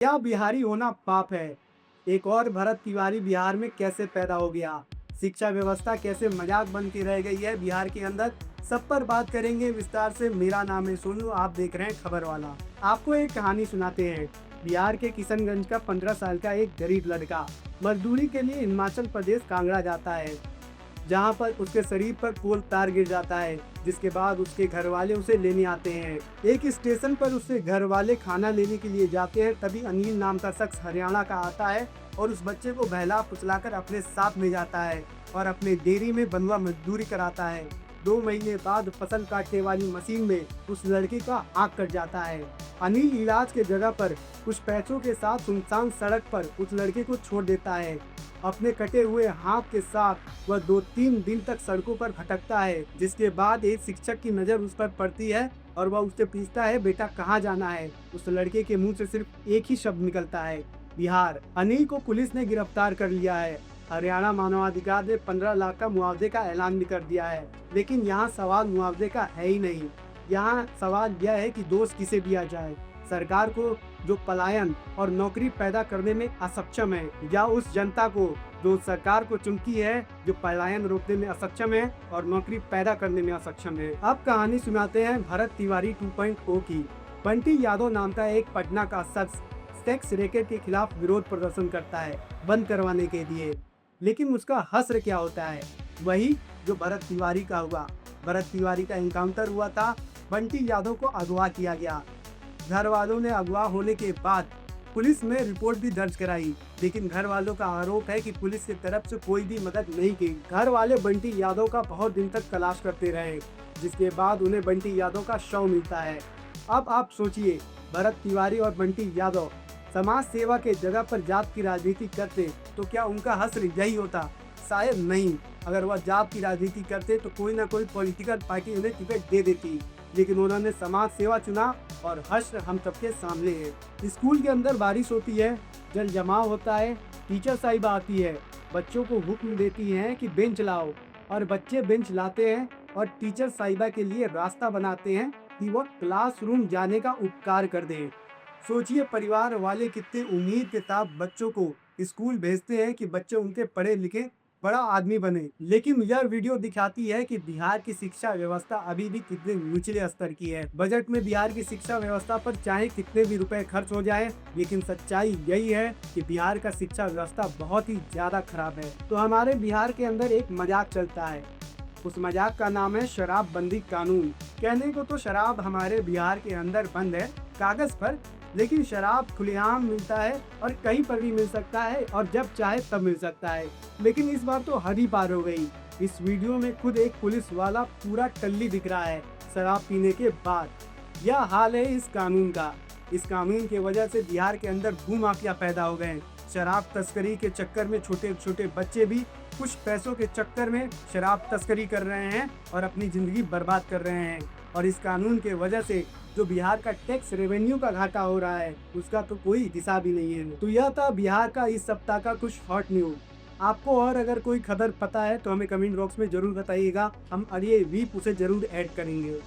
क्या बिहारी होना पाप है? एक और भरत तिवारी बिहार में कैसे पैदा हो गया? शिक्षा व्यवस्था कैसे मजाक बन के रह गई है बिहार के अंदर? सब पर बात करेंगे विस्तार से। मेरा नाम है सोनू, आप देख रहे हैं खबर वाला। आपको एक कहानी सुनाते हैं। बिहार के किशनगंज का 15 साल का एक गरीब लड़का मजदूरी के लिए हिमाचल प्रदेश कांगड़ा जाता है, जहां पर उसके शरीर पर पोल तार गिर जाता है, जिसके बाद उसके घर वाले उसे लेने आते हैं। एक स्टेशन पर उससे घर वाले खाना लेने के लिए जाते हैं, तभी अनिल नाम का शख्स हरियाणा का आता है और उस बच्चे को बहला फुसलाकर अपने साथ ले जाता है और अपने डेयरी में बंधुआ मजदूरी कराता है। 2 महीने बाद फसल काटने वाली मशीन में उस लड़के का आँख कट जाता है। अनिल इलाज के जगह पर कुछ पैसों के साथ सुनसान सड़क पर उस लड़के को छोड़ देता है। अपने कटे हुए हाथ के साथ वह 2-3 दिन तक सड़कों पर भटकता है, जिसके बाद एक शिक्षक की नज़र उस पर पड़ती है और वह उससे पूछता है, बेटा कहाँ जाना है? उस लड़के के मुंह से सिर्फ एक ही शब्द निकलता है, बिहार। अनिल को पुलिस ने गिरफ्तार कर लिया है। हरियाणा मानवाधिकार ने 15 लाख का मुआवजे का ऐलान भी कर दिया है। लेकिन यहाँ सवाल मुआवजे का है ही नहीं। यहाँ सवाल यह है कि दोष किसे दिया जाए, सरकार को जो पलायन और नौकरी पैदा करने में असक्षम है, या उस जनता को जो सरकार को चुनती है, जो पलायन रोकने में असक्षम है और नौकरी पैदा करने में असक्षम है। अब कहानी सुनाते हैं भरत तिवारी 2.0 की। बंटी यादव नाम का एक पटना का शख्स सेक्स रैकेट के खिलाफ विरोध प्रदर्शन करता है बंद करवाने के लिए। लेकिन उसका हश्र क्या होता है? वही जो भरत तिवारी का हुआ। भरत तिवारी का एनकाउंटर हुआ था, बंटी यादव को अगवा किया गया। घर वालों ने अगवा होने के बाद पुलिस में रिपोर्ट भी दर्ज कराई, लेकिन घर वालों का आरोप है कि पुलिस की तरफ से कोई भी मदद नहीं की। घर वाले बंटी यादव का बहुत दिन तक तलाश करते रहे, जिसके बाद उन्हें बंटी यादव का शव मिलता है। अब आप सोचिए, भरत तिवारी और बंटी यादव समाज सेवा के जगह पर जात की राजनीति करते तो क्या उनका हश्र यही होता? शायद नहीं। अगर वह जात की राजनीति करते तो कोई ना कोई पॉलिटिकल पार्टी उन्हें टिकट दे देती, लेकिन उन्होंने समाज सेवा चुना और हश्र हम सबके सामने है। स्कूल के अंदर बारिश होती है, जल जमाव होता है, टीचर साहिबा आती है, बच्चों को हुक्म देती हैं कि बेंच लाओ, और बच्चे बेंच लाते हैं और टीचर साहिबा के लिए रास्ता बनाते हैं कि वह क्लासरूम जाने का उपकार कर दें। सोचिए, परिवार वाले कितने उम्मीद के साथ बच्चों को स्कूल भेजते हैं कि बच्चे उनके पढ़े लिखे बड़ा आदमी बने, लेकिन यह वीडियो दिखाती है कि बिहार की शिक्षा व्यवस्था अभी भी कितने निचले स्तर की है। बजट में बिहार की शिक्षा व्यवस्था पर चाहे कितने भी रुपए खर्च हो जाए, लेकिन सच्चाई यही है कि बिहार का शिक्षा व्यवस्था बहुत ही ज्यादा खराब है। तो हमारे बिहार के अंदर एक मजाक चलता है, उस मजाक का नाम है शराबबंदी कानून। कहने को तो शराब हमारे बिहार के अंदर बंद है कागज पर, लेकिन शराब खुलेआम मिलता है और कहीं पर भी मिल सकता है और जब चाहे तब मिल सकता है। लेकिन इस बार तो हद ही पार हो गई। इस वीडियो में खुद एक पुलिस वाला पूरा टल्ली दिख रहा है शराब पीने के बाद। यह हाल है इस कानून का। इस कानून की वजह से बिहार के अंदर भूमाफिया पैदा हो गए। शराब तस्करी के चक्कर में छोटे छोटे बच्चे भी कुछ पैसों के चक्कर में शराब तस्करी कर रहे हैं और अपनी जिंदगी बर्बाद कर रहे हैं। और इस कानून के वजह से जो बिहार का टैक्स रेवेन्यू का घाटा हो रहा है, उसका तो कोई हिसाब ही नहीं है। तो यह था बिहार का इस सप्ताह का कुछ हॉट न्यूज। आपको और अगर कोई खबर पता है तो हमें कमेंट बॉक्स में जरूर बताइएगा, हम अगले वीक उसे जरूर ऐड करेंगे।